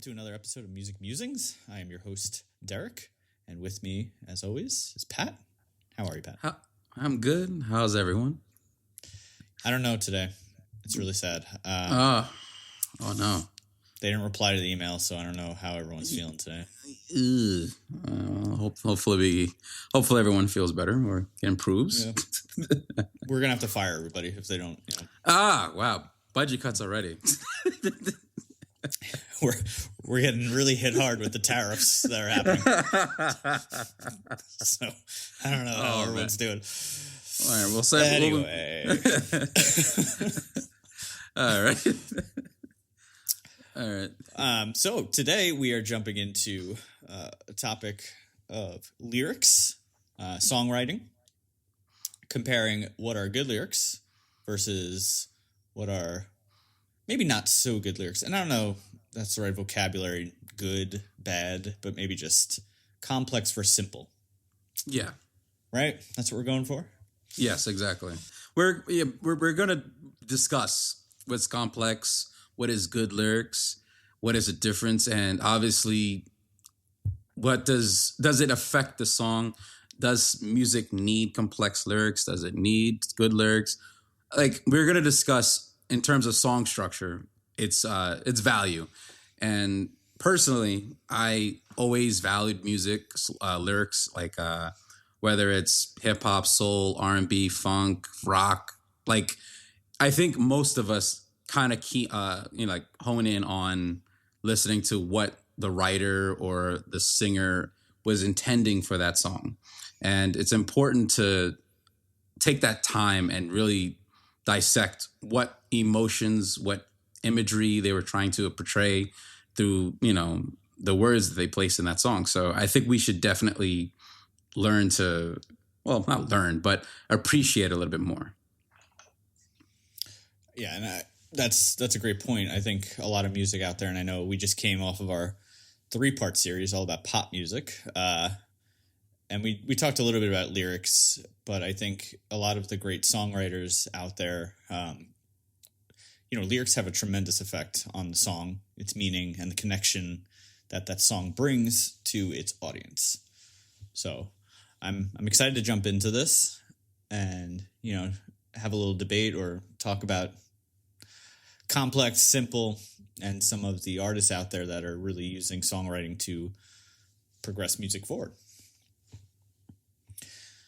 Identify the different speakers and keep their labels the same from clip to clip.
Speaker 1: to another episode of Music Musings. I am your host, Derek, and with me, as always, is Pat. How are you, Pat?
Speaker 2: I'm good. How's everyone?
Speaker 1: I don't know today. It's really sad.
Speaker 2: Oh no.
Speaker 1: They didn't reply to the email, so I don't know how everyone's feeling today.
Speaker 2: Hopefully everyone feels better or improves.
Speaker 1: Yeah. We're going to have to fire everybody if they don't,
Speaker 2: Wow. Budget cuts already.
Speaker 1: We're getting really hit hard with the tariffs that are happening. So I don't know how everyone's doing.
Speaker 2: All right, we'll say
Speaker 1: anyway.
Speaker 2: All right. All right.
Speaker 1: So today we are jumping into a topic of lyrics, songwriting, comparing what are good lyrics versus what are maybe not so good lyrics. And I don't know if that's the right vocabulary, good, bad, but maybe just complex for simple.
Speaker 2: Yeah.
Speaker 1: Right? That's what we're going for?
Speaker 2: Yes, exactly. We're going to discuss what's complex, what is good lyrics, what is the difference, and obviously what does it affect the song? Does music need complex lyrics? Does it need good lyrics? Like, we're going to discuss in terms of song structure, its value. And personally, I always valued music, lyrics, like whether it's hip hop, soul, R&B, funk, rock. Like, I think most of us kind of hone in on listening to what the writer or the singer was intending for that song. And it's important to take that time and really dissect what emotions, what imagery they were trying to portray through, the words that they placed in that song. So I think we should definitely learn to, well, not learn, but appreciate a little bit more.
Speaker 1: Yeah, and that's a great point. I think a lot of music out there, and I know we just came off of our 3-part series all about pop music, and we talked a little bit about lyrics, but I think a lot of the great songwriters out there, lyrics have a tremendous effect on the song, its meaning, and the connection that song brings to its audience. So I'm excited to jump into this and, have a little debate or talk about complex, simple, and some of the artists out there that are really using songwriting to progress music forward.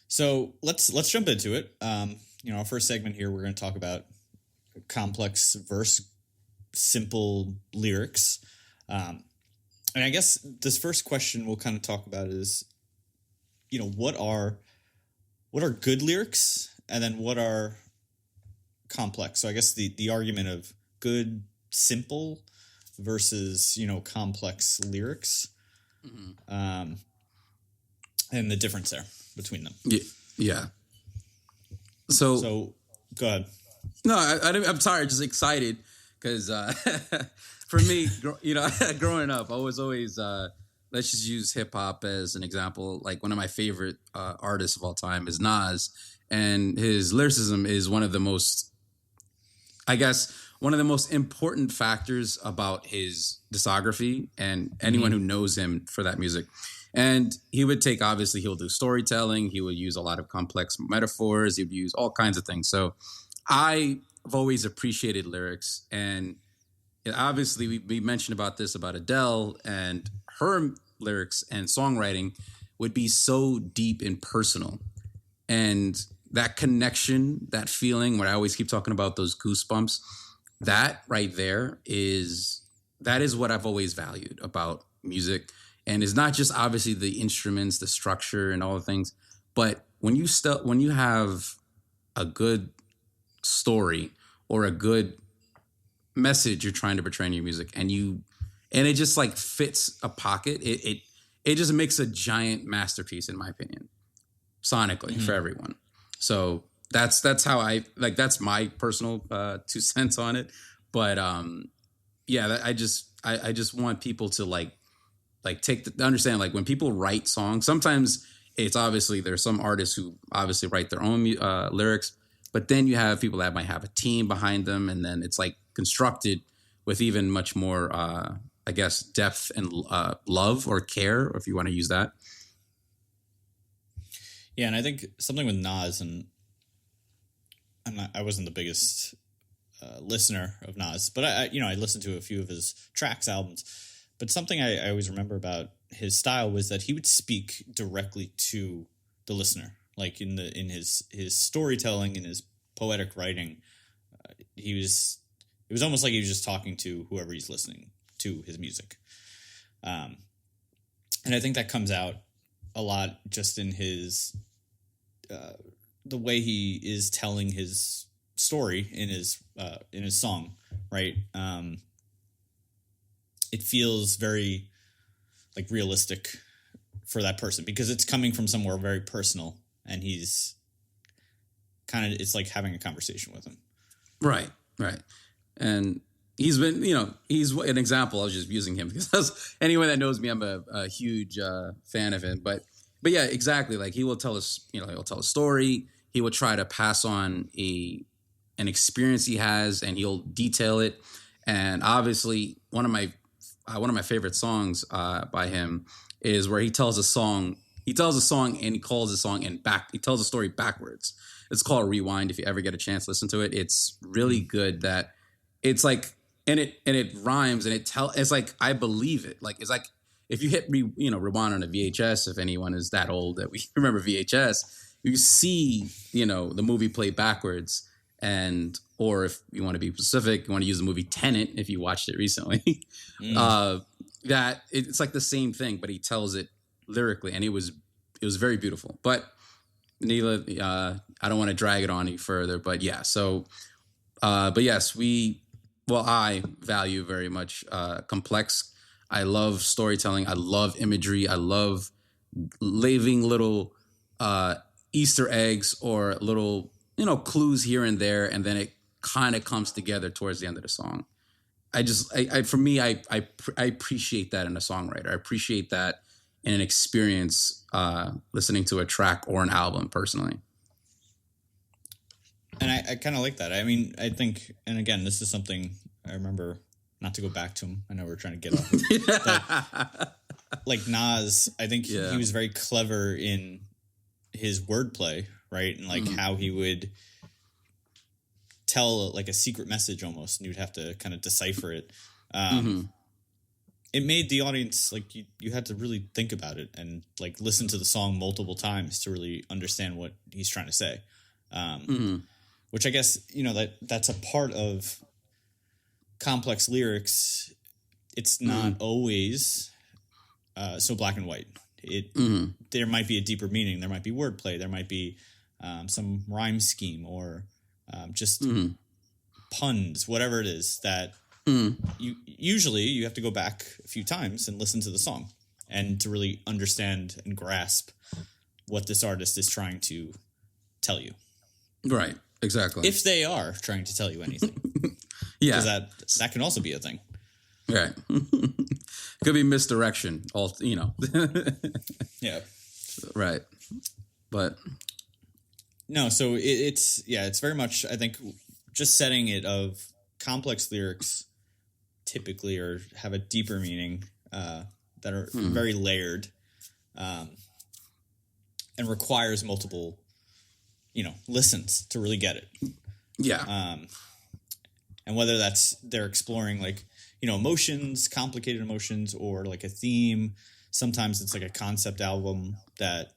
Speaker 1: So let's jump into it. Our first segment here, we're going to talk about complex versus simple lyrics. And I guess this first question we'll kind of talk about is, what are good lyrics, and then what are complex? So I guess the argument of good, simple versus, complex lyrics, and the difference there between them.
Speaker 2: Yeah. So
Speaker 1: go ahead.
Speaker 2: No, I'm sorry, just excited because for me, growing up, I was always, let's just use hip hop as an example. Like, one of my favorite artists of all time is Nas, and his lyricism is one of the most important factors about his discography and anyone who knows him for that music. And he'll do storytelling. He would use a lot of complex metaphors. He would use all kinds of things. So I've always appreciated lyrics. And obviously we mentioned about Adele, and her lyrics and songwriting would be so deep and personal. And that connection, that feeling where I always keep talking about those goosebumps, that right there is what I've always valued about music. And it's not just obviously the instruments, the structure, and all the things, but when you have a good story or a good message you're trying to portray in your music, and it just like fits a pocket, it just makes a giant masterpiece, in my opinion, sonically for everyone. So that's how that's my personal 2 cents on it. But I just want people to understand, like, when people write songs, sometimes it's obviously there's some artists who obviously write their own lyrics, but then you have people that might have a team behind them, and then it's like constructed with even much more I guess, depth and love or care, or if you want to use that.
Speaker 1: Yeah, and I think something with Nas, and I wasn't the biggest listener of Nas, but I listened to a few of his tracks, albums. But something I always remember about his style was that he would speak directly to the listener, like in his storytelling and his poetic writing. It was almost like he was just talking to whoever he's listening to his music. And I think that comes out a lot just in his the way he is telling his story in his song, right? It feels very like realistic for that person because it's coming from somewhere very personal, and he's it's like having a conversation with him.
Speaker 2: Right. And he's been, he's an example. I was just using him because anyone that knows me, I'm a huge fan of him. But yeah, exactly. Like he will tell us, he'll tell a story. He will try to pass on an experience he has, and he'll detail it. And obviously, one of my favorite songs by him is where he tells a song. He tells a song and he calls the song he tells a story backwards. It's called Rewind. If you ever get a chance, listen to it. It's really good. That it's like, and it rhymes, and it's like I believe it. Like it's like if you hit rewind on a VHS. If anyone is that old that we remember VHS, you see the movie play backwards, or if you want to be specific, you want to use the movie Tenet if you watched it recently. That it's like the same thing, but he tells it lyrically, and it was very beautiful. But Neela, I don't want to drag it on any further, but yeah. So, but yes, I value very much complex. I love storytelling. I love imagery. I love leaving little Easter eggs or little clues here and there, and then it kind of comes together towards the end of the song. For me, I appreciate that in a songwriter. I appreciate that in an experience listening to a track or an album personally.
Speaker 1: And I kind of like that. I mean, I think, and again, this is something I remember, not to go back to him. I know we're trying to get off. But like Nas, I think he was very clever in his wordplay, right? And like how he would tell like a secret message almost, and you'd have to kind of decipher it. It made the audience, like you had to really think about it and like listen to the song multiple times to really understand what he's trying to say. Which I guess, that's a part of complex lyrics. It's not always so black and white. There might be a deeper meaning. There might be wordplay. There might be some rhyme scheme or just puns, whatever it is that you have to go back a few times and listen to the song and to really understand and grasp what this artist is trying to tell you.
Speaker 2: Right. Exactly.
Speaker 1: If they are trying to tell you anything.
Speaker 2: Yeah.
Speaker 1: Because that can also be a thing.
Speaker 2: Right. Could be misdirection.
Speaker 1: Yeah.
Speaker 2: Right. But
Speaker 1: no, so it's very much, I think, just setting it of complex lyrics typically or have a deeper meaning that are very layered and requires multiple listens to really get it.
Speaker 2: Yeah.
Speaker 1: And whether they're exploring like, emotions, complicated emotions, or like a theme. Sometimes it's like a concept album that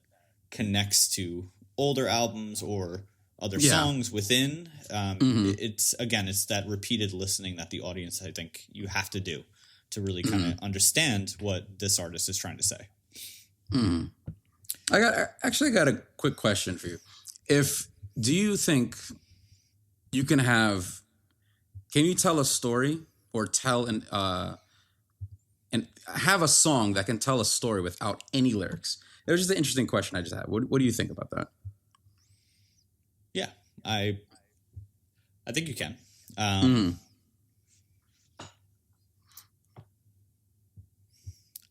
Speaker 1: connects to older albums or other songs within. It's that repeated listening that the audience, I think, you have to do to really kind of understand what this artist is trying to say.
Speaker 2: I got a quick question for you. Do you think you can you tell a story or tell and have a song that can tell a story without any lyrics? It was just an interesting question I just had. What do you think about that?
Speaker 1: Yeah, I think you can. I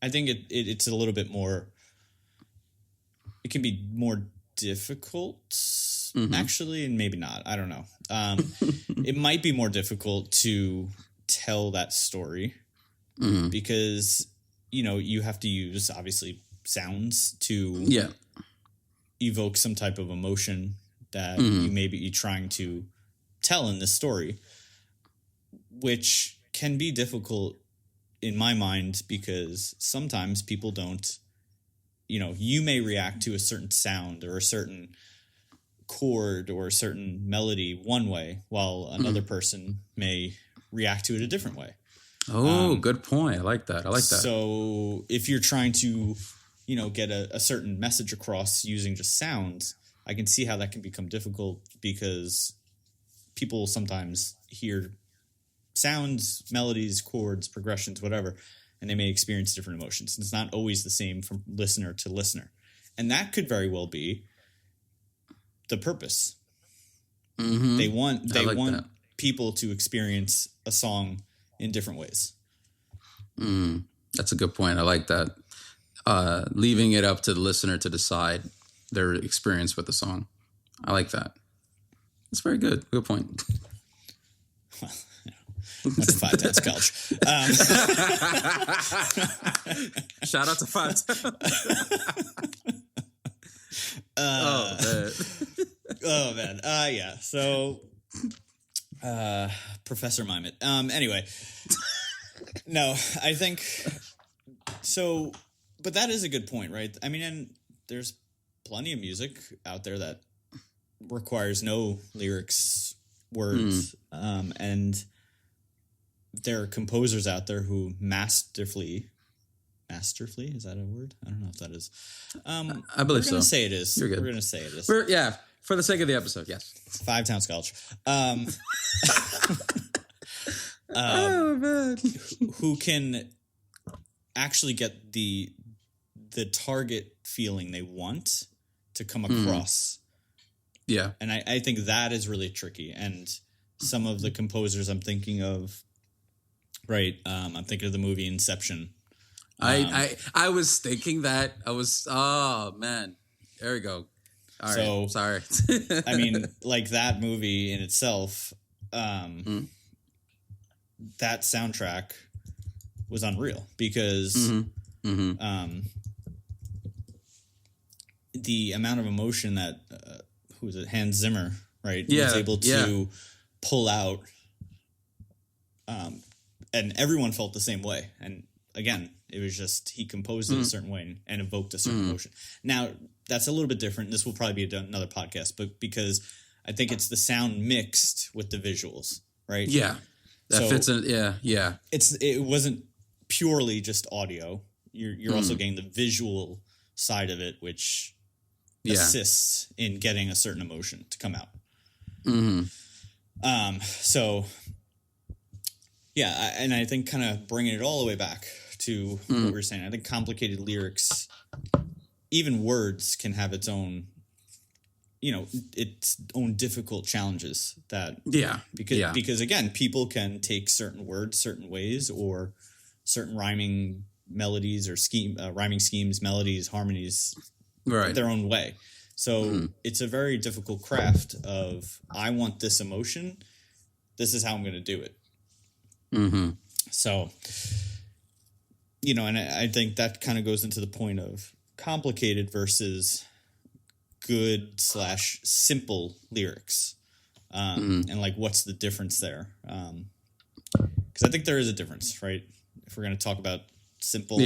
Speaker 1: think it's a little bit more. It can be more difficult, actually, and maybe not. I don't know. It might be more difficult to tell that story because, you have to use obviously sounds to
Speaker 2: Yeah.
Speaker 1: evoke some type of emotion that you may be trying to tell in this story, which can be difficult in my mind because sometimes people don't, you may react to a certain sound or a certain chord or a certain melody one way while another person may react to it a different way.
Speaker 2: Oh, good point. I like that.
Speaker 1: So if you're trying to, get a certain message across using just sounds, I can see how that can become difficult because people sometimes hear sounds, melodies, chords, progressions, whatever, and they may experience different emotions. It's not always the same from listener to listener. And that could very well be the purpose. They want
Speaker 2: that.
Speaker 1: people to experience a song in different ways.
Speaker 2: That's a good point. I like that. Leaving it up to the listener to decide their experience with the song. I like that. That's very good. Good point.
Speaker 1: That's a 5 times college.
Speaker 2: Shout out to 5
Speaker 1: Oh man. Yeah. So, Professor Mimit. Anyway, no, I think so. But that is a good point, right? I mean, and there's plenty of music out there that requires no lyrics, words, and there are composers out there who masterfully, is that a word? I don't know if that is.
Speaker 2: I believe so.
Speaker 1: We're going to say it is.
Speaker 2: You're good.
Speaker 1: We're going to say it is.
Speaker 2: For the sake of the episode, yes.
Speaker 1: 5 times college.
Speaker 2: Oh man.
Speaker 1: Who can actually get the target feeling they want to come across.
Speaker 2: Yeah.
Speaker 1: And I think that is really tricky. And some of the composers I'm thinking of, right, I'm thinking of the movie Inception.
Speaker 2: I was thinking that. Oh man. There we go. All right. Sorry.
Speaker 1: I mean, like that movie in itself, that soundtrack was unreal because the amount of emotion that who was it, Hans Zimmer, right, was able to pull out, and everyone felt the same way. And again, it was just he composed it a certain way and evoked a certain emotion. Now that's a little bit different. This will probably be another podcast, but because I think it's the sound mixed with the visuals, right?
Speaker 2: Yeah, that fits in. Yeah.
Speaker 1: It wasn't purely just audio. You're also getting the visual side of it, which assists in getting a certain emotion to come out. So yeah, and I think kind of bringing it all the way back to what we were saying, I think complicated lyrics, even words, can have its own, its own difficult challenges that because again, people can take certain words certain ways or certain rhyming melodies or rhyming schemes, melodies, harmonies, their own way. So it's a very difficult craft of, I want this emotion, this is how I'm going to do it. So, and I think that kind of goes into the point of complicated versus good / simple lyrics. And like, what's the difference there? Because I think there is a difference, right? If we're going to talk about simple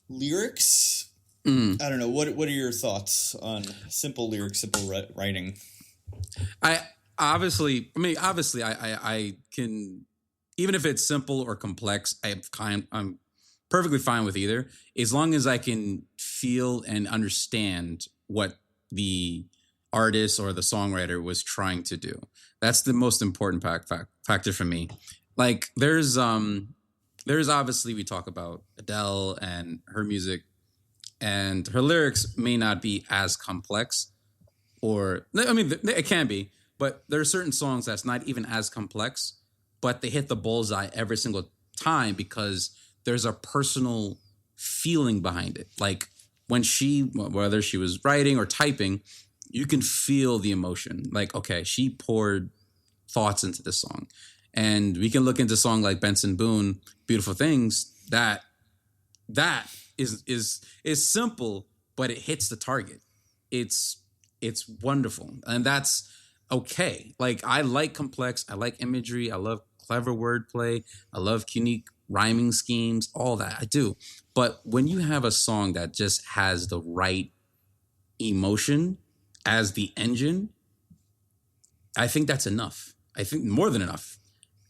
Speaker 1: lyrics, I don't know. What are your thoughts on simple lyrics, simple writing?
Speaker 2: I can, even if it's simple or complex, I'm perfectly fine with either, as long as I can feel and understand what the artist or the songwriter was trying to do. That's the most important factor for me. Like there's obviously, we talk about Adele and her music, and her lyrics may not be as complex, it can be, but there are certain songs that's not even as complex, but they hit the bullseye every single time because there's a personal feeling behind it. Like when whether she was writing or typing, you can feel the emotion. Like, okay, she poured thoughts into this song. And we can look into a song like Benson Boone, beautiful things, that is simple, but it hits the target. It's wonderful, and that's okay. Like, I like complex, I like imagery, I love clever wordplay, I love unique rhyming schemes, all that I do. But when you have a song that just has the right emotion as the engine, I think that's enough. I think more than enough.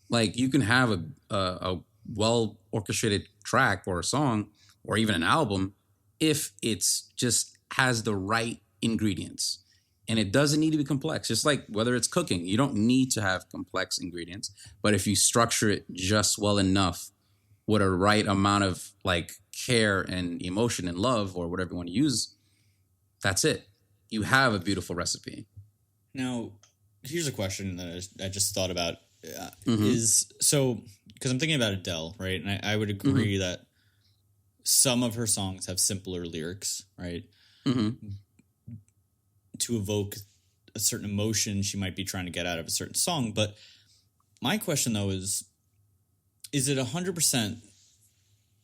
Speaker 2: Like, you can have a well orchestrated track or a song or even an album if it's just has the right ingredients. And it doesn't need to be complex. Just like whether it's cooking, you don't need to have complex ingredients. But if you structure it just well enough with a right amount of like care and emotion and love, or whatever you want to use, that's it. You have a beautiful recipe.
Speaker 1: Now, here's a question that I just thought about. Is so, because I'm thinking about Adele, right? And I would agree that some of her songs have simpler lyrics, right? To evoke a certain emotion she might be trying to get out of a certain song. But my question, though, is it 100%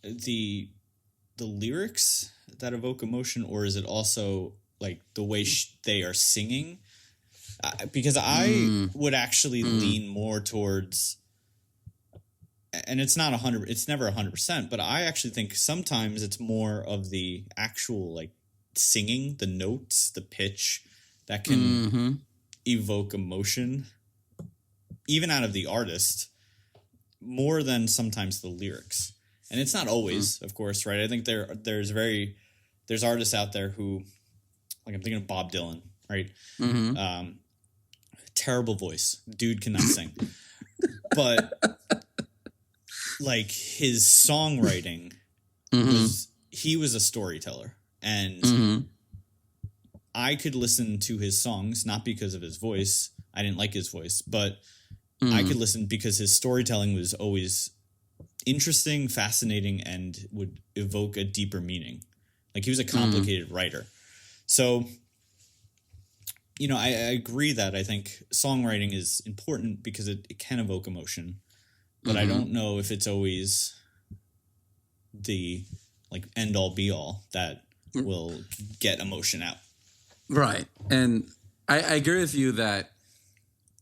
Speaker 1: the lyrics that evoke emotion, or is it also like the way they are singing? Because I would actually lean more towards, and it's not 100, it's never 100%, but I actually think sometimes it's more of the actual like singing, the notes, the pitch that can evoke emotion, even out of the artist, more than sometimes the lyrics. And it's not always, of course, right? I think there's artists out there who, like, I'm thinking of Bob Dylan, right? Terrible voice. Dude cannot sing. But like, his songwriting he was a storyteller. And I could listen to his songs, not because of his voice. I didn't like his voice, but I could listen because his storytelling was always interesting, fascinating, and would evoke a deeper meaning. Like, he was a complicated writer. So, you know, I agree that I think songwriting is important because it can evoke emotion, but I don't know if it's always the like end all be all that will get emotion out.
Speaker 2: Right. And I agree with you that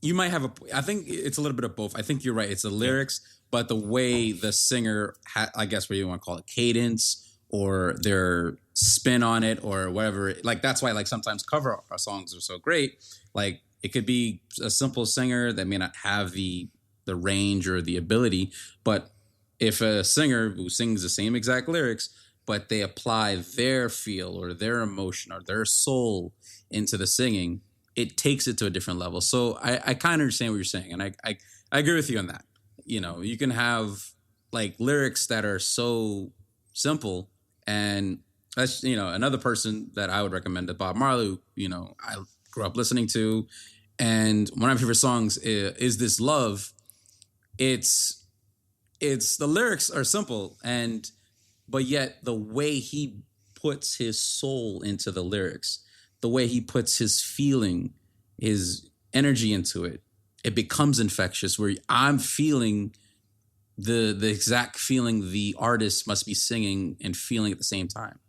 Speaker 2: you might have I think it's a little bit of both. I think you're right. It's the lyrics, but the way the singer, I guess what you want to call it, cadence, or their spin on it, or whatever. Like, that's why, like, sometimes cover songs are so great. Like, it could be a simple singer that may not have the range or the ability, but if a singer who sings the same exact lyrics, but they apply their feel or their emotion or their soul into the singing, it takes it to a different level. So I kind of understand what you're saying, and I agree with you on that. You know, you can have like lyrics that are so simple, and that's, you know, another person that I would recommend is Bob Marley. You know, I grew up listening to, and one of my favorite songs is "This Love." It's the lyrics are simple, but yet the way he puts his soul into the lyrics, the way he puts his feeling, his energy into it, it becomes infectious, where I'm feeling the exact feeling the artist must be singing and feeling at the same time.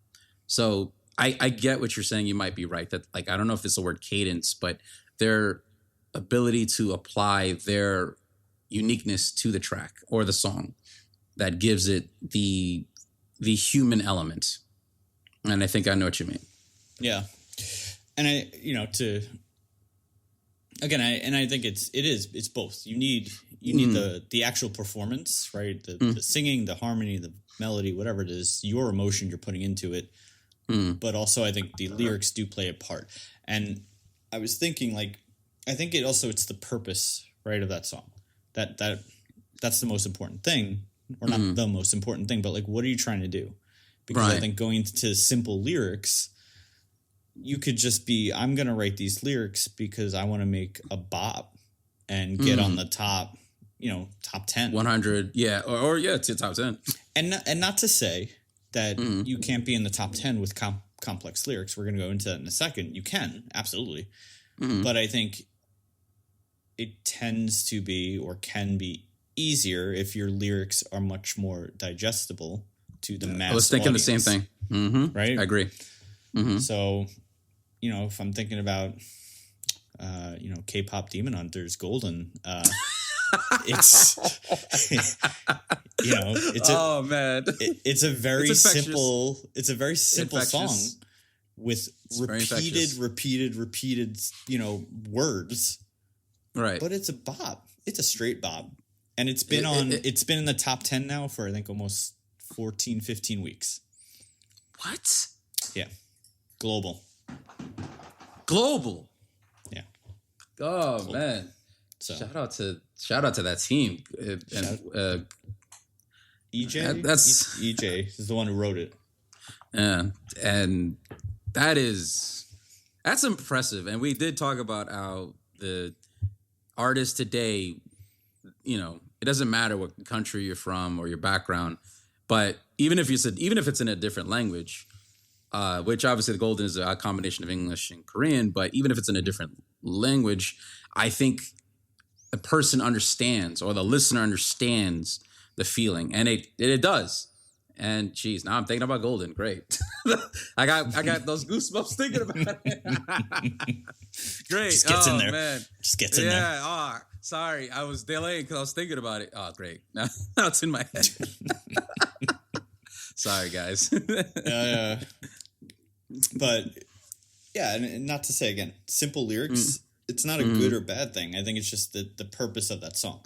Speaker 2: So I get what you're saying. You might be right that, like, I don't know if it's the word cadence, but their ability to apply their uniqueness to the track or the song that gives it the human element. And I think I know what you mean. Yeah.
Speaker 1: And I think it's both. You need the actual performance, right? The singing, the harmony, the melody, whatever it is, your emotion you're putting into it. But also, I think the lyrics do play a part. And I was thinking, like, I think it's the purpose, right, of that song. That's the most important thing, or not the most important thing, but like, what are you trying to do? Because I think going to simple lyrics, you could just be, I'm going to write these lyrics because I want to make a bop and get on the top 10.
Speaker 2: 100, yeah, or to top 10.
Speaker 1: And not to say that you can't be in the top 10 with complex lyrics. We're going to go into that in a second. You can, absolutely. But I think it tends to be, or can be, easier if your lyrics are much more digestible to the mass
Speaker 2: I was thinking
Speaker 1: audience,
Speaker 2: the same thing.
Speaker 1: right?
Speaker 2: I agree.
Speaker 1: So, if I'm thinking about, K-pop Demon Hunters Golden, it's,
Speaker 2: Oh man,
Speaker 1: it's a very
Speaker 2: It's infectious.
Speaker 1: simple song
Speaker 2: Infectious.
Speaker 1: with
Speaker 2: very infectious.
Speaker 1: repeated, words,
Speaker 2: right?
Speaker 1: but it's a bop. It's a straight bop. And it's been it's been in the top 10 now for I think almost 14, 15 weeks.
Speaker 2: What?
Speaker 1: Yeah. Global. Yeah.
Speaker 2: Oh man.
Speaker 1: So
Speaker 2: Shout out to that team. And
Speaker 1: EJ?
Speaker 2: That's-
Speaker 1: EJ is the one who wrote it.
Speaker 2: and that's impressive. And we did talk about how the artists today, it doesn't matter what country you're from or your background, but even if it's in a different language, which obviously the Golden is a combination of English and Korean, but even if it's in a different language, I think the person understands or the listener understands the feeling, and it does. And geez, now I'm thinking about Golden. Great, I got those goosebumps thinking about it. Great,
Speaker 1: Just gets in there.
Speaker 2: Man.
Speaker 1: Just gets in there.
Speaker 2: Yeah. Oh, sorry, I was delaying because I was thinking about it. Oh, great. Now it's in my head. Sorry, guys.
Speaker 1: But yeah, and not to say again, simple lyrics. It's not a good or bad thing. I think it's just the purpose of that song.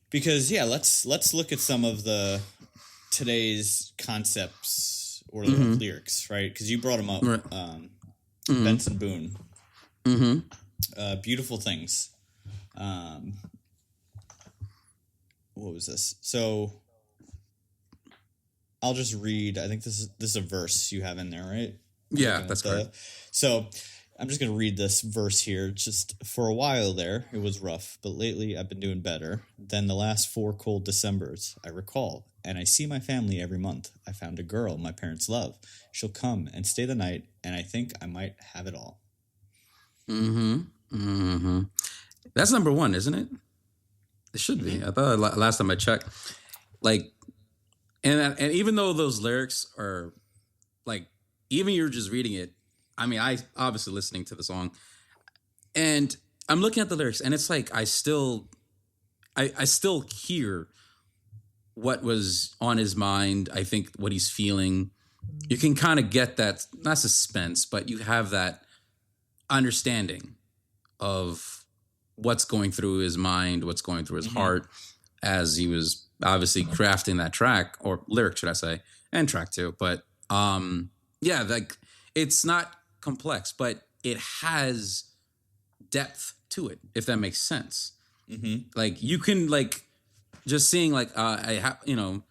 Speaker 1: Because let's look at some of the today's concepts or lyrics, right? Because you brought them up,
Speaker 2: Right.
Speaker 1: Benson Boone, Beautiful Things. What was this? So I'll just read. I think this is a verse you have in there, right?
Speaker 2: Yeah, that's correct.
Speaker 1: So I'm just going to read this verse here. Just for a while there, it was rough, but lately I've been doing better than the last 4 cold Decembers I recall. And I see my family every month. I found a girl my parents love. She'll come and stay the night, and I think I might have it all.
Speaker 2: That's number 1, isn't it? It should be. I thought last time I checked, like, and even though those lyrics are like, even you're just reading it. I mean, I obviously listening to the song, and I'm looking at the lyrics, and it's like I still hear what was on his mind. I think what he's feeling. You can kind of get that, not suspense, but you have that understanding of what's going through his mind, what's going through his heart, as he was obviously crafting that track, or lyric, should I say, and track 2. But yeah, like, it's not complex, but it has depth to it, if that makes sense. Like, you can, like, just seeing, like, the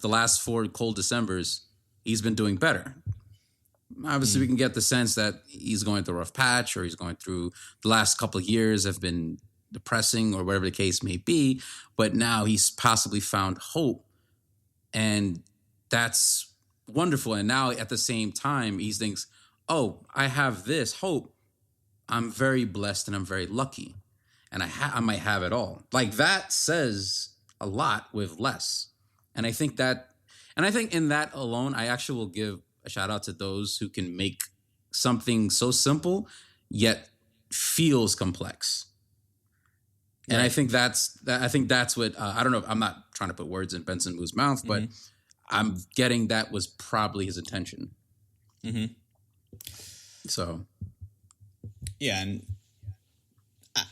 Speaker 2: last 4 cold Decembers, he's been doing better. Obviously, we can get the sense that he's going through a rough patch, or he's going through the last couple of years have been depressing, or whatever the case may be. But now he's possibly found hope, and that's wonderful. And now at the same time, he thinks, oh, I have this hope. I'm very blessed and I'm very lucky, and I might have it all. Like, that says a lot with less. And I think in that alone, I actually will give a shout out to those who can make something so simple yet feels complex. And I think that's what I don't know. I'm not trying to put words in Benson Boone's mouth, but I'm getting that was probably his intention. So,
Speaker 1: yeah, and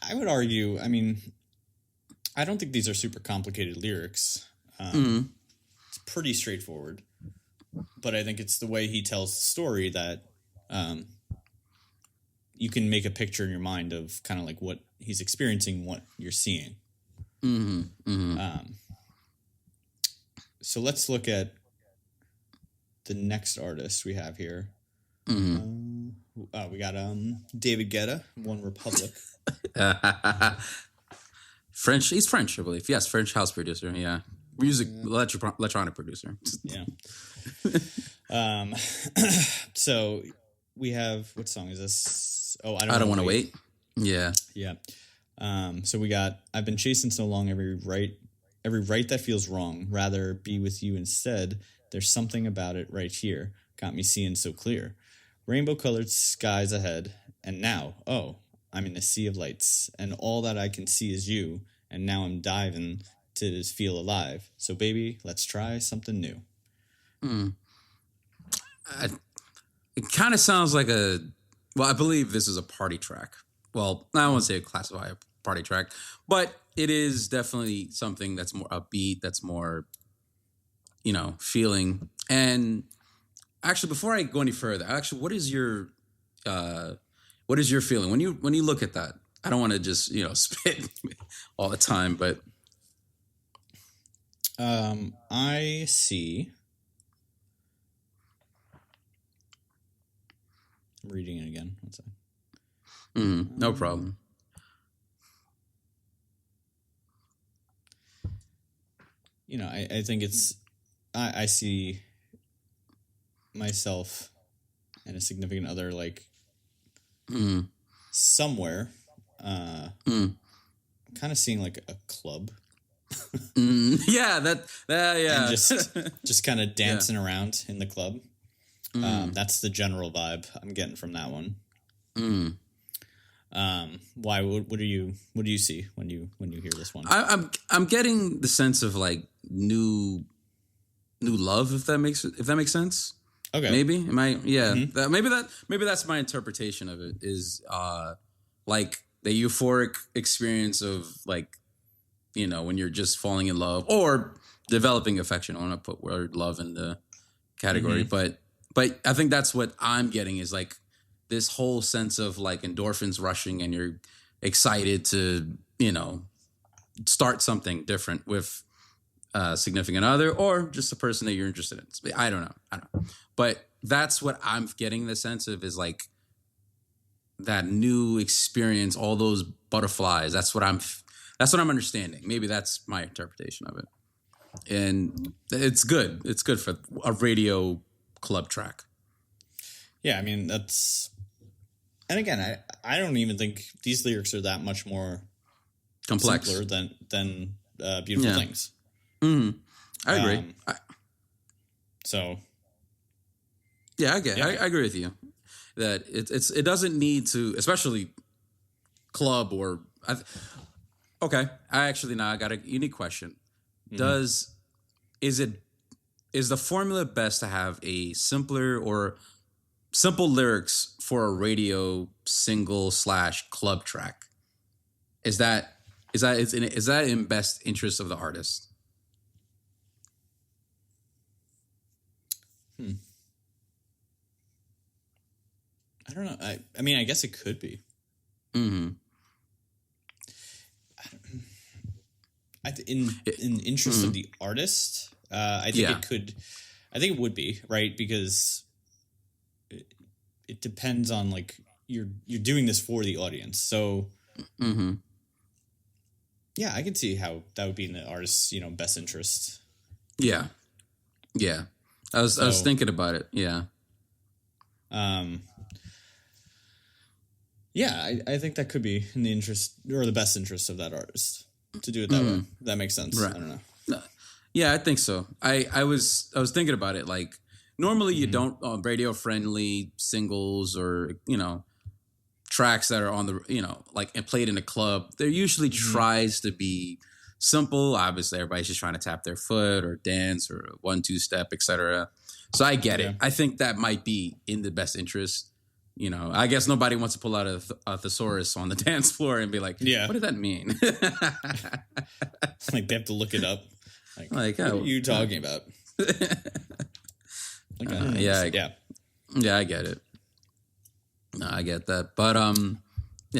Speaker 1: I would argue. I mean, I don't think these are super complicated lyrics. It's pretty straightforward, but I think it's the way he tells the story that you can make a picture in your mind of kind of like what he's experiencing, what you're seeing. So let's look at the next artist we have here. We got David Guetta, One Republic.
Speaker 2: French. He's French, I believe. Yes, French house producer. Yeah, music electronic producer.
Speaker 1: Yeah. So we have, what song is this? Oh, I
Speaker 2: don't want to wait. Yeah.
Speaker 1: Yeah. So we got, I've been chasing so long, every right that feels wrong. Rather be with you instead. There's something about it right here. Got me seeing so clear. Rainbow colored skies ahead. And now, oh, I'm in a sea of lights. And all that I can see is you. And now I'm diving to feel alive. So baby, let's try something new.
Speaker 2: It kind of sounds like I believe this is a party track. Well, I don't want to say classify a party track, but it is definitely something that's more upbeat, that's more, feeling. And actually, before I go any further, what is your feeling when you look at that? I don't want to just, spit all the time, but
Speaker 1: I see. I'm reading it again. One second.
Speaker 2: No problem.
Speaker 1: I think it's, I see myself and a significant other like somewhere, kind of seeing like a club.
Speaker 2: Yeah, yeah.
Speaker 1: And just kind of dancing around in the club. That's the general vibe I'm getting from that one. Why? What do you see when you hear this one?
Speaker 2: I'm getting the sense of like new love, if that makes sense.
Speaker 1: Okay.
Speaker 2: Maybe am I? Yeah. Maybe that's my interpretation of it. Is like the euphoric experience of like, when you're just falling in love or developing affection. I want to put word love in the category, but I think that's what I'm getting is like this whole sense of like endorphins rushing and you're excited to, start something different with a significant other or just a person that you're interested in. I don't know. But that's what I'm getting the sense of is like that new experience, all those butterflies. That's what I'm understanding. Maybe that's my interpretation of it. And it's good. It's good for a radio club track.
Speaker 1: Yeah, I mean, that's... And again, I don't even think these lyrics are that much more
Speaker 2: complex
Speaker 1: simpler than Beautiful Things.
Speaker 2: I agree.
Speaker 1: So...
Speaker 2: Yeah, I get it. I agree with you. That it doesn't need to, especially club or... Okay, I got a unique question. Is the formula best to have a simpler or simple lyrics for a radio single / club track? Is that in best interest of the artist?
Speaker 1: I don't know. I mean, I guess it could be. In interest of the artist, I think it could. I think it would be right because it depends on like you're doing this for the audience. So, yeah, I could see how that would be in the artist's best interest.
Speaker 2: Yeah. I was thinking about it. Yeah.
Speaker 1: Yeah, I think that could be in the interest or the best interest of that artist to do it that way. That makes sense. Right. I don't know.
Speaker 2: Yeah, I think so. I was thinking about it. Like normally you don't radio friendly singles or tracks that are on the like played in a club. There usually tries to be simple. Obviously, everybody's just trying to tap their foot or dance or 1-2 step, etc. So I get it. I think that might be in the best interest. I guess nobody wants to pull out a thesaurus on the dance floor and be like, what did that mean?
Speaker 1: Like they have to look it up. Like what are you talking about?
Speaker 2: Yeah, I get it. No, I get that. But I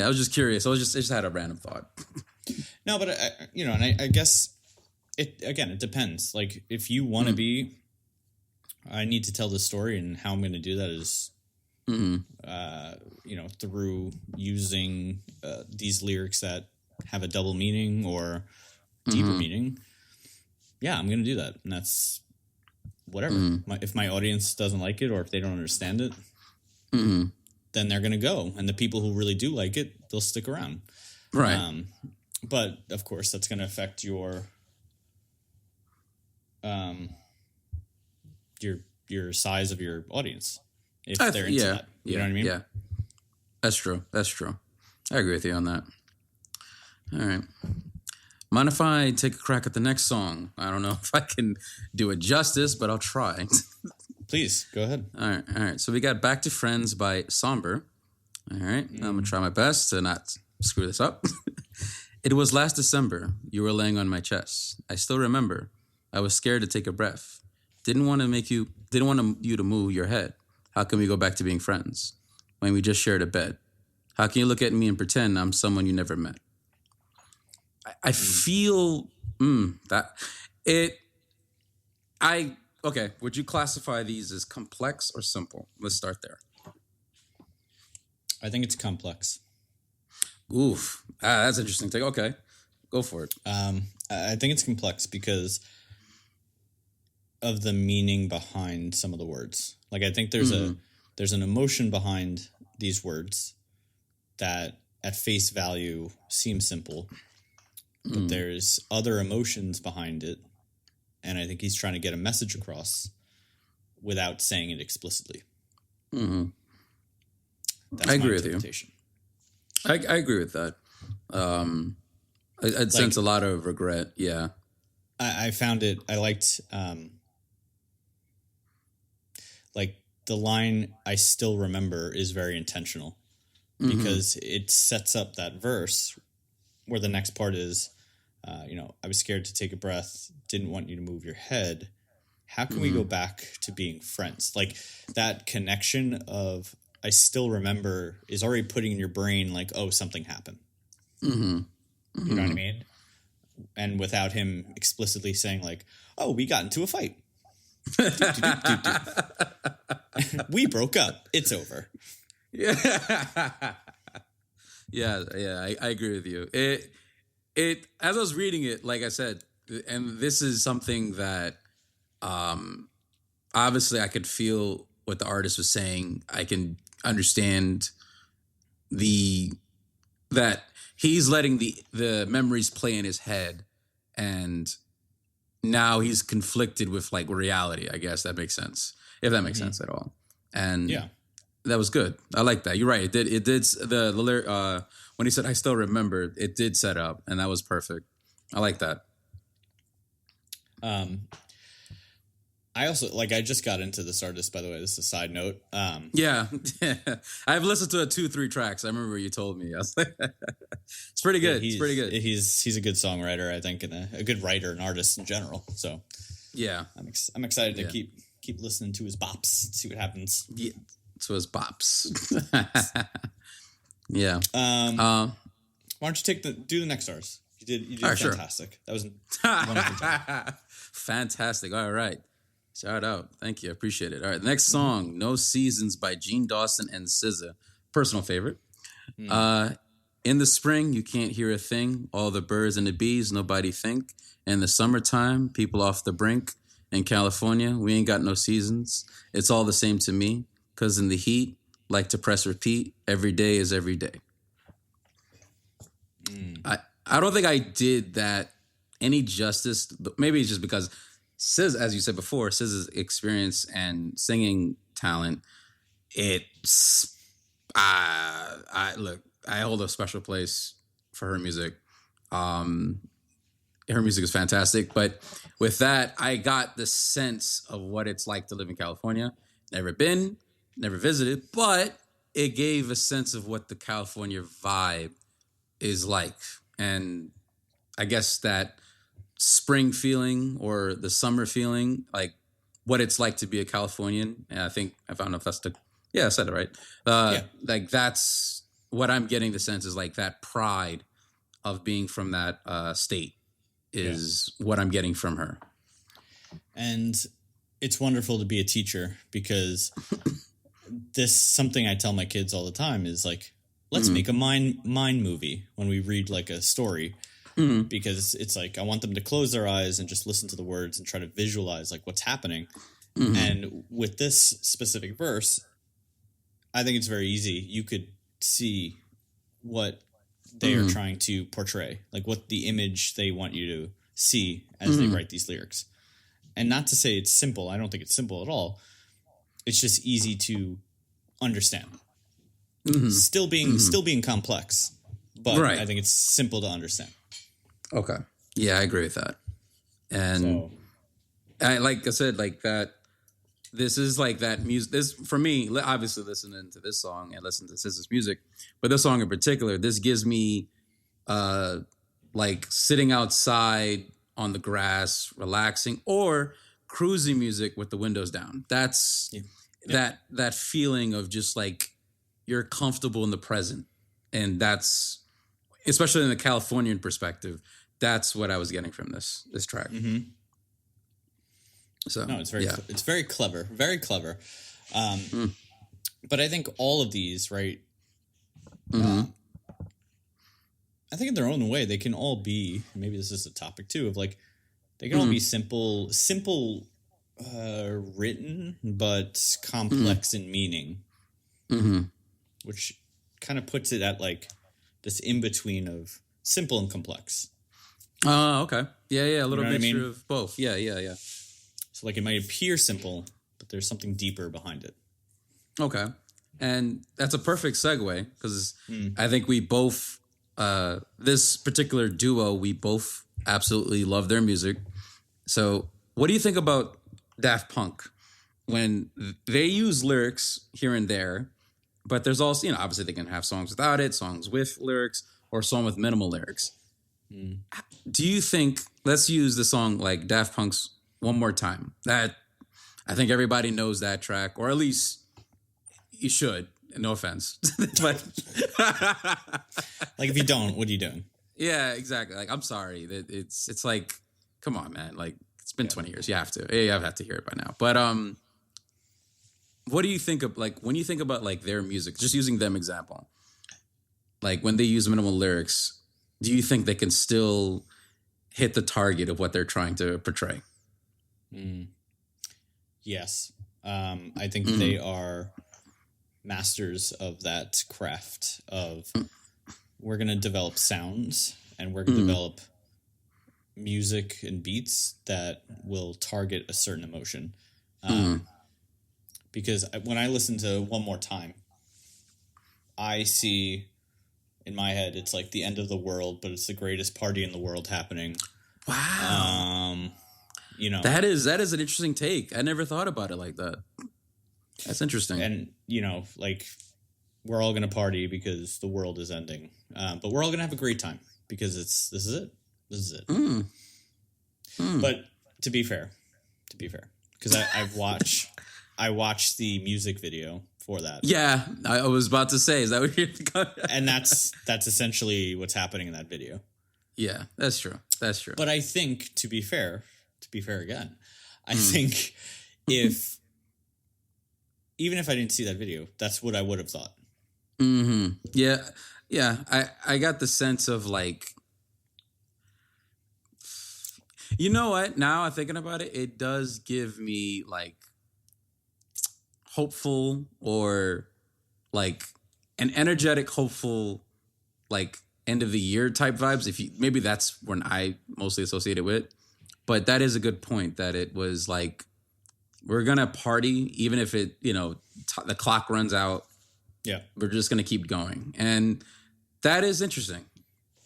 Speaker 2: was just curious. I just had a random thought.
Speaker 1: No, but I guess it depends. Like if you want to be, I need to tell this story, and how I'm going to do that is, through using these lyrics that have a double meaning or deeper meaning. Yeah, I'm going to do that, and that's whatever. If my audience doesn't like it or if they don't understand it, then they're going to go, and the people who really do like it, they'll stick around.
Speaker 2: Right.
Speaker 1: But of course, that's going to affect um, your size of your audience if they're into that. You know what I mean?
Speaker 2: Yeah. That's true. That's true. I agree with you on that. All right. Mind if I take a crack at the next song? I don't know if I can do it justice, but I'll try.
Speaker 1: Please go ahead.
Speaker 2: All right. So we got Back to Friends by Somber. All right. I'm going to try my best to not screw this up. It was last December. You were laying on my chest. I still remember. I was scared to take a breath. Didn't want you to move your head. How can we go back to being friends when we just shared a bed? How can you look at me and pretend I'm someone you never met? I feel that it. Okay. Would you classify these as complex or simple? Let's start there.
Speaker 1: I think it's complex.
Speaker 2: Oof, that's interesting. Take okay, go for it.
Speaker 1: I think it's complex because of the meaning behind some of the words. Like I think there's an emotion behind these words that at face value seem simple, but there's other emotions behind it, and I think he's trying to get a message across without saying it explicitly.
Speaker 2: Mm-hmm.
Speaker 1: That's
Speaker 2: I
Speaker 1: my
Speaker 2: agree with you.
Speaker 1: interpretation.
Speaker 2: I agree with that. I'd sense a lot of regret. Yeah.
Speaker 1: I found it. I liked like the line "I still remember" is very intentional because it sets up that verse where the next part is, I was scared to take a breath, didn't want you to move your head. How can we go back to being friends? Like that connection of I still remember is already putting in your brain like, oh, something happened. You know what I mean? And without him explicitly saying like, oh, we got into a fight. We broke up. It's over.
Speaker 2: Yeah. I agree with you. It as I was reading it, like I said, and this is something that obviously I could feel what the artist was saying. I can understand that he's letting the memories play in his head, and now he's conflicted with like reality. I guess that makes sense, if that makes sense at all. And
Speaker 1: Yeah.
Speaker 2: that was good. I like that. You're right. It did the lyric when he said I still remember, it did set up, and that was perfect. I like that.
Speaker 1: I also I just got into this artist, by the way. This is a side note.
Speaker 2: Yeah. I've listened to 2-3 tracks. I remember you told me. I was like, it's pretty good. It's pretty good.
Speaker 1: He's a good songwriter, I think, and a good writer and artist in general. So
Speaker 2: Yeah.
Speaker 1: I'm excited to keep listening to his bops, see what happens.
Speaker 2: Yeah. To his bops. Yeah.
Speaker 1: Why don't you do the next stars? You did fantastic. Sure. That was wonderful job.
Speaker 2: Fantastic. All right. Shout out. Thank you. I appreciate it. All right. The next song, No Seasons by Gene Dawson and SZA. Personal favorite. In the spring, you can't hear a thing. All the birds and the bees, nobody think. In the summertime, people off the brink. In California, we ain't got no seasons. It's all the same to me. Because in the heat, like to press repeat, every day is every day. I don't think I did that any justice. Maybe it's just because SZA, as you said before, SZA's experience and singing talent, it's I hold a special place for her music. Her music is fantastic, but with that, I got the sense of what it's like to live in California. Never been, never visited, but it gave a sense of what the California vibe is like. And I guess that spring feeling or the summer feeling, like what it's like to be a Californian. And I think I don't know if that's I said it right. Like that's what I'm getting the sense is like that pride of being from that state is what I'm getting from her. And
Speaker 1: it's wonderful to be a teacher because this something I tell my kids all the time is like, let's make a mind movie when we read like a story. Because it's like I want them to close their eyes and just listen to the words and try to visualize like what's happening. And with this specific verse, I think it's very easy. You could see what they are trying to portray, like what the image they want you to see as they write these lyrics. And not to say it's simple. I don't think it's simple at all. It's just easy to understand. Still being complex, but
Speaker 2: Right.
Speaker 1: I think it's simple to understand.
Speaker 2: Okay. Yeah, I agree with that. And like I said, like that, this is like that music. This, for me, obviously listening to this song and listening to SZA's music, but this song in particular, this gives me like sitting outside on the grass, relaxing, or cruising music with the windows down. That's that feeling of just like you're comfortable in the present. And that's, especially in the Californian perspective, that's what I was getting from this track. So
Speaker 1: no, it's very clever, very clever. But I think all of these, right? I think in their own way, they can all be. Maybe this is a topic too of like they can all be simple, written, but complex in meaning, which kind of puts it at like this in between of simple and complex.
Speaker 2: Oh, okay. Yeah, a little mixture of both. Yeah.
Speaker 1: So like it might appear simple, but there's something deeper behind it.
Speaker 2: Okay. And that's a perfect segue because I think we both, this particular duo, we both absolutely love their music. So what do you think about Daft Punk when they use lyrics here and there, but there's also, obviously they can have songs without it, songs with lyrics, or a song with minimal lyrics. Do you think, let's use the song like Daft Punk's One More Time. That, I think everybody knows that track, or at least you should. No offense. But
Speaker 1: like if you don't, what are you doing?
Speaker 2: Yeah, exactly. Like, I'm sorry. It's like, come on, man. Like, it's been 20 years. You have to. You have to hear it by now. But what do you think of, like, when you think about like their music, just using them example, like when they use minimal lyrics, do you think they can still hit the target of what they're trying to portray?
Speaker 1: Yes. I think they are masters of that craft of we're going to develop sounds and we're going to develop music and beats that will target a certain emotion. Because when I listen to One More Time, I see in my head, it's like the end of the world, but it's the greatest party in the world happening.
Speaker 2: Wow. That is an interesting take. I never thought about it like that. That's interesting.
Speaker 1: And, like we're all going to party because the world is ending. But we're all going to have a great time because this is it. But to be fair, because I watched the music video for that.
Speaker 2: Yeah, I was about to say, is that what you're going?
Speaker 1: And that's essentially what's happening in that video.
Speaker 2: Yeah, that's true.
Speaker 1: But I think, to be fair again, I think even if I didn't see that video, that's what I would have thought.
Speaker 2: Yeah. I got the sense of like, you know what? Now I'm thinking about it, it does give me like hopeful or like an energetic, hopeful, like end of the year type vibes. Maybe that's when I mostly associate it with. But that is a good point that it was like, we're going to party, even if it, the clock runs out.
Speaker 1: Yeah.
Speaker 2: We're just going to keep going. And that is interesting.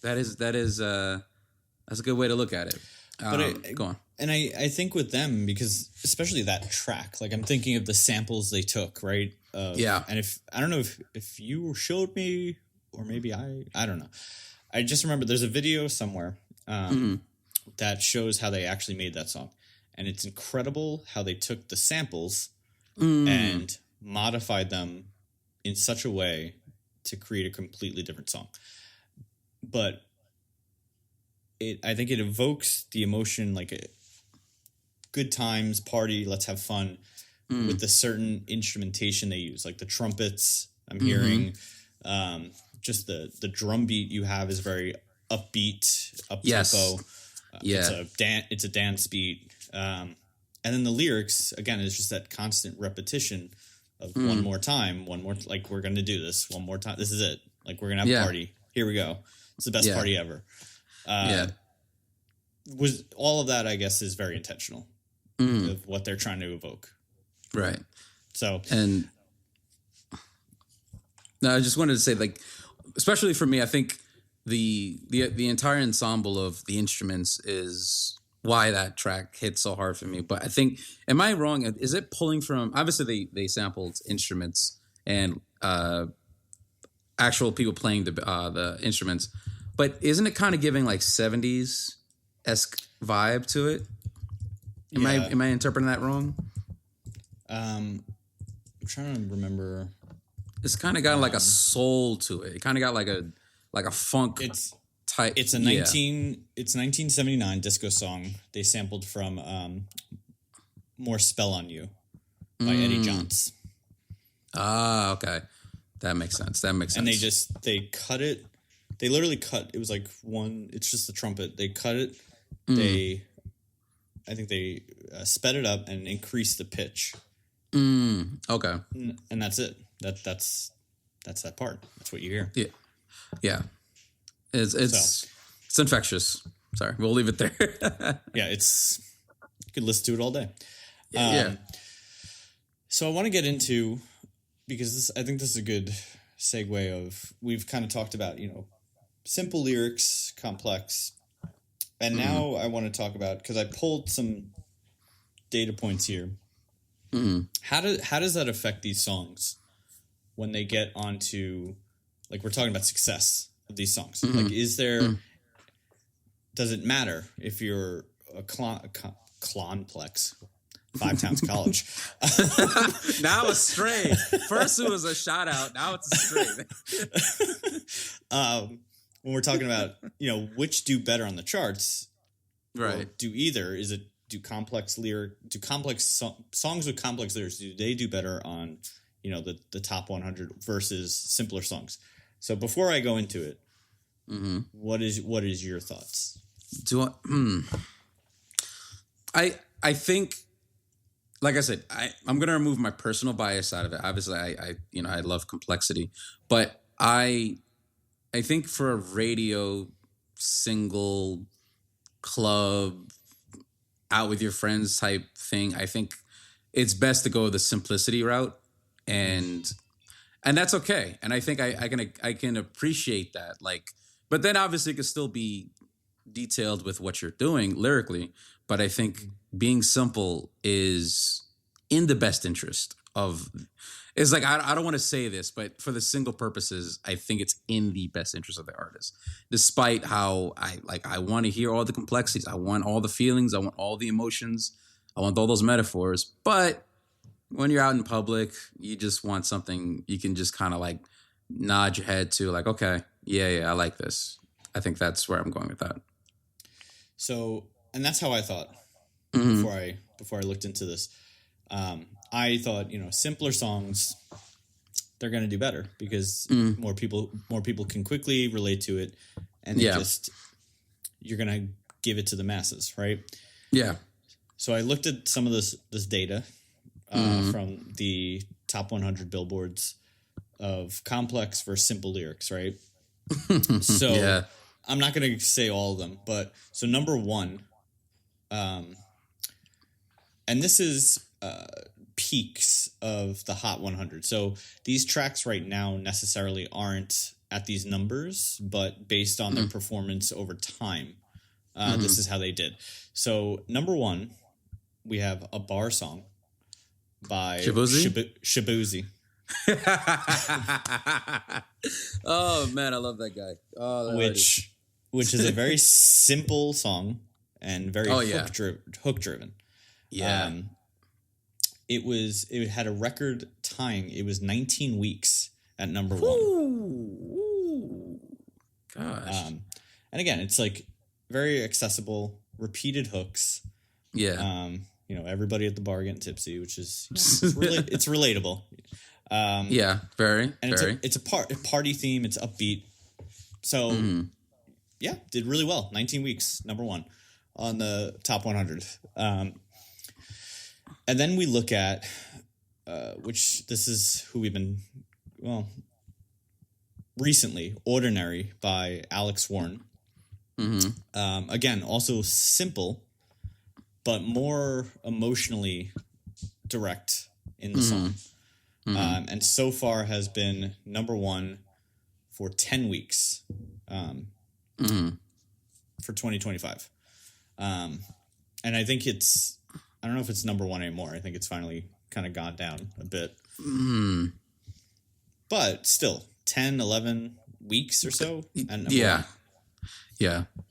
Speaker 2: That's a good way to look at it. Go on.
Speaker 1: And I think with them, because especially that track, like I'm thinking of the samples they took, right?
Speaker 2: Yeah.
Speaker 1: And I don't know if you showed me, or maybe I don't know. I just remember there's a video somewhere that shows how they actually made that song. And it's incredible how they took the samples and modified them in such a way to create a completely different song. But I think it evokes the emotion, like a good times, party, let's have fun, with the certain instrumentation they use, like the trumpets I'm hearing. Just the drum beat you have is very upbeat, up tempo.
Speaker 2: Yeah.
Speaker 1: It's a dance beat. And then the lyrics, again, is just that constant repetition of one more time, like we're going to do this one more time. This is it. Like we're going to have a party. here we go. It's the best
Speaker 2: Yeah.
Speaker 1: party ever.
Speaker 2: Yeah.
Speaker 1: Was all of that, I guess, is very intentional of what they're trying to evoke.
Speaker 2: Right.
Speaker 1: So,
Speaker 2: And no, I just wanted to say, like, especially for me, I think the entire ensemble of the instruments is why that track hit so hard for me. But I think, am I wrong? Is it pulling from? Obviously, they sampled instruments and actual people playing the instruments, but isn't it kind of giving like 70s esque vibe to it? Am I interpreting that wrong?
Speaker 1: I'm trying to remember.
Speaker 2: It's kind of got like a soul to it. It kind of got like a funk type.
Speaker 1: It's a 1979 disco song they sampled from "More Spell on You" by Eddie Johns.
Speaker 2: Ah, okay, that makes sense.
Speaker 1: And they cut it. They literally cut. It was like one. It's just the trumpet. They cut it. I think they sped it up and increased the pitch.
Speaker 2: Okay.
Speaker 1: And that's it. That's that part. That's what you hear.
Speaker 2: Yeah. Yeah. It's infectious. Sorry, we'll leave it there.
Speaker 1: Yeah, you could listen to it all day.
Speaker 2: Yeah.
Speaker 1: So I want to get into, because I think this is a good segue of, we've kind of talked about, simple lyrics, complex. And now I want to talk about, because I pulled some data points here. How does that affect these songs when they get onto, like, we're talking about success of these songs? Like, does it matter if you're a clonplex, 5 Towns College?
Speaker 2: Now it's straight. First it was a shout out. Now it's a straight.
Speaker 1: When we're talking about, which do better on the charts,
Speaker 2: right?
Speaker 1: Or do either? Do songs with complex lyrics, do they do better on, the top 100 versus simpler songs? So before I go into it, what is your thoughts?
Speaker 2: I think, like I said, I'm gonna remove my personal bias out of it. Obviously, I love complexity, but I think for a radio single club out with your friends type thing, I think it's best to go the simplicity route, and that's okay. And I think I can appreciate that. Like, but then obviously it can still be detailed with what you're doing lyrically. But I think being simple is in the best interest of. It's like, I don't want to say this, but for the single purposes, I think it's in the best interest of the artist. Despite how I want to hear all the complexities. I want all the feelings. I want all the emotions. I want all those metaphors. But when you're out in public, you just want something you can just kind of like nod your head to, like, okay, yeah, I like this. I think that's where I'm going with that. So,
Speaker 1: and that's how I thought before I looked into this. I thought, simpler songs, they're going to do better because more people can quickly relate to it, and you're going to give it to the masses, right?
Speaker 2: Yeah.
Speaker 1: So I looked at some of this data from the top 100 billboards of complex versus simple lyrics, right? So I'm not going to say all of them, but so number one, and this is peaks of the Hot 100. So these tracks right now necessarily aren't at these numbers, but based on their performance over time, this is how they did. So number one, we have A Bar Song by Shaboozey.
Speaker 2: Oh man, I love that guy. Oh,
Speaker 1: which is a very simple song and very hook driven.
Speaker 2: Yeah.
Speaker 1: It had a record time. It was 19 weeks at number one.
Speaker 2: Ooh. Gosh.
Speaker 1: And again, it's like very accessible, repeated hooks.
Speaker 2: Yeah.
Speaker 1: Everybody at the bar getting tipsy, which is it's relatable.
Speaker 2: Yeah, very.
Speaker 1: And
Speaker 2: very.
Speaker 1: It's a party theme. It's upbeat. So did really well. 19 weeks, number one on the top 100. And then we look at which this is who we've been recently, Ordinary by Alex Warren. Again, also simple, but more emotionally direct in the song. And so far has been number one for 10 weeks for 2025. And I think I don't know if it's number one anymore. I think it's finally kind of gone down a bit. But still, 10, 11 weeks or so. And
Speaker 2: yeah.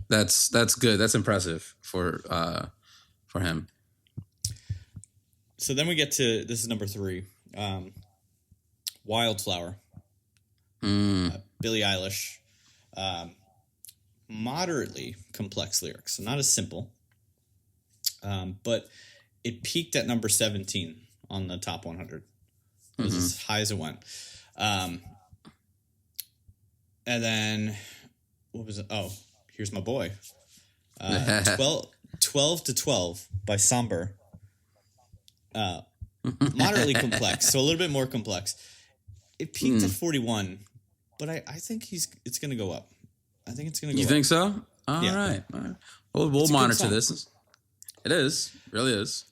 Speaker 2: That's good. That's impressive for him.
Speaker 1: So then we get to, this is number 3, Wildflower, Billie Eilish, moderately complex lyrics, so not as simple, but it peaked at number 17 on the top 100. It was as high as it went. And then, what was it? Oh, here's my boy. 12 to 12 by Somber. Moderately complex, so a little bit more complex. It peaked at 41, but I think it's going to go up. I think it's going to go up.
Speaker 2: You think so? All right. Well, we'll monitor this. It is. It really is.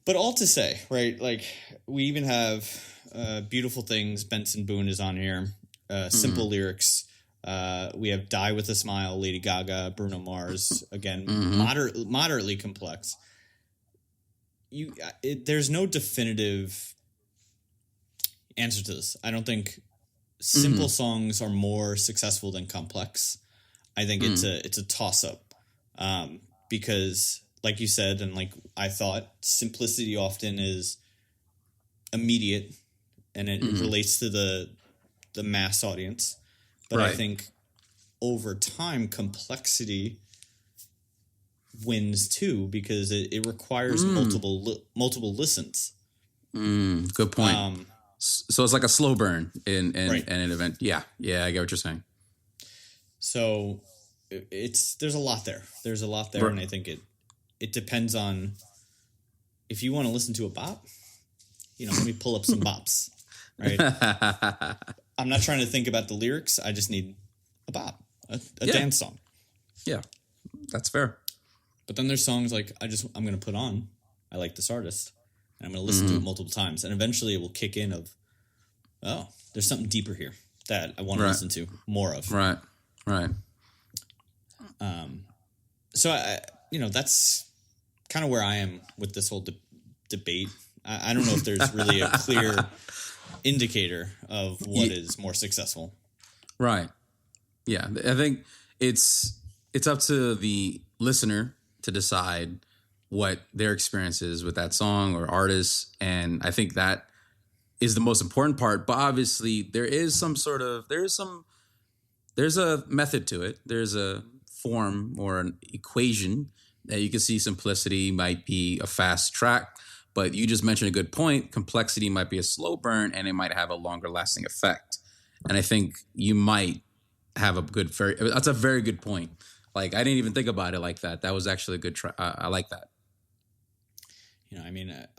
Speaker 1: But all to say, right, like, we even have Beautiful Things, Benson Boone is on here, simple lyrics. We have Die With A Smile, Lady Gaga, Bruno Mars, again, moderately complex. There's no definitive answer to this. I don't think simple songs are more successful than complex. I think it's a toss up, because, like you said, and like I thought, simplicity often is immediate and it relates to the mass audience. But I think over time, complexity wins too, because it requires multiple listens.
Speaker 2: Good point. So it's like a slow burn in an event. Yeah, I get what you're saying.
Speaker 1: So there's a lot there. There's a lot there, and I think it depends on if you want to listen to a bop. Let me pull up some bops. Right. I'm not trying to think about the lyrics. I just need a bop, a dance song.
Speaker 2: Yeah, that's fair.
Speaker 1: But then there's songs like I'm going to put on. I like this artist, and I'm going to listen to it multiple times, and eventually it will kick in of, oh, there's something deeper here that I want to listen to more of.
Speaker 2: Right.
Speaker 1: So that's kind of where I am with this whole debate. I don't know if there's really a clear indicator of what is more successful.
Speaker 2: Right. Yeah, I think it's up to the listener to decide what their experience is with that song or artist, and I think that is the most important part. But obviously, there's a method to it. There's a form or an equation that you can see. Simplicity might be a fast track, but you just mentioned a good point. Complexity might be a slow burn, and it might have a longer lasting effect. And I think you might have that's a very good point. Like, I didn't even think about it like that. That was actually a good try. I like that.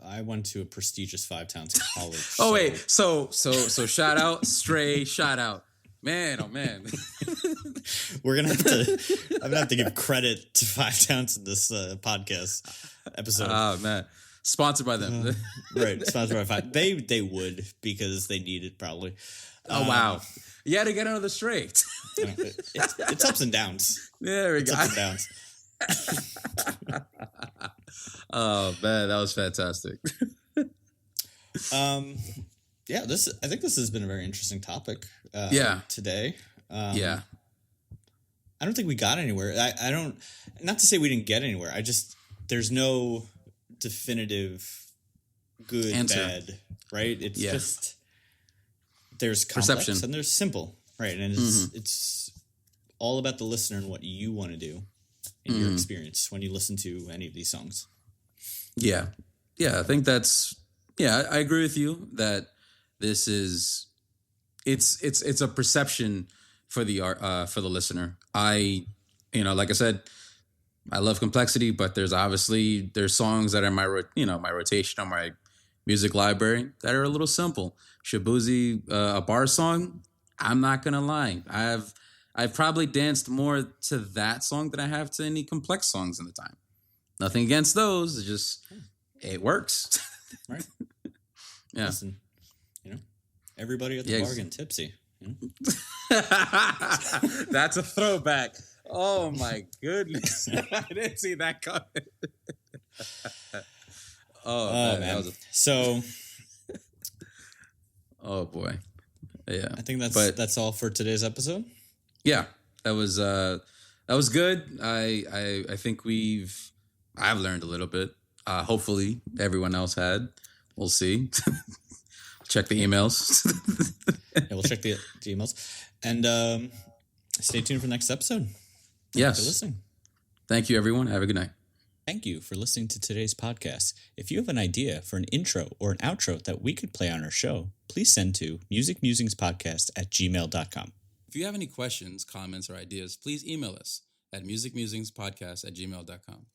Speaker 1: I went to a prestigious 5 towns college.
Speaker 2: Oh, wait. So shout out, Stray, shout out. Man, oh man.
Speaker 1: I'm going to have to give credit to 5 towns in this podcast episode.
Speaker 2: Oh, man. Sponsored by them.
Speaker 1: Right. Sponsored by 5. They would, because they need it probably.
Speaker 2: Oh, wow. You had to get out of the straight.
Speaker 1: It's ups and downs.
Speaker 2: There we go.
Speaker 1: Ups and downs.
Speaker 2: Oh man, that was fantastic.
Speaker 1: I think this has been a very interesting topic. Today. I don't think we got anywhere. I don't. Not to say we didn't get anywhere. There's no definitive good
Speaker 2: answer.
Speaker 1: Bad, right? It's just there's complex
Speaker 2: perception
Speaker 1: and there's simple, right? And it's all about the listener and what you want to do in your experience when you listen to any of these songs.
Speaker 2: Yeah. I think I agree with you that this is it's a perception for the listener. Like I said, I love complexity, but there's songs that are my rotation on my music library that are a little simple. Shabuzi, a bar song, I'm not gonna lie. I've probably danced more to that song than I have to any complex songs in the time. Nothing against those. It's just it works.
Speaker 1: Right.
Speaker 2: Yeah.
Speaker 1: Listen, everybody at the bargain tipsy.
Speaker 2: That's a throwback. Oh my goodness. I didn't see that coming. Man.
Speaker 1: That was so.
Speaker 2: Oh boy. Yeah.
Speaker 1: I think that's all for today's episode.
Speaker 2: Yeah. That was good. I think I've learned a little bit. Hopefully everyone else had. We'll see. Check the emails.
Speaker 1: Yeah, we'll check the emails. And stay tuned for the next episode.
Speaker 2: Yes.
Speaker 1: Thanks for listening.
Speaker 2: Thank you, everyone. Have a good night.
Speaker 1: Thank you for listening to today's podcast. If you have an idea for an intro or an outro that we could play on our show, please send to musicmusingspodcast@gmail.com.
Speaker 2: If you have any questions, comments, or ideas, please email us at musicmusingspodcast@gmail.com.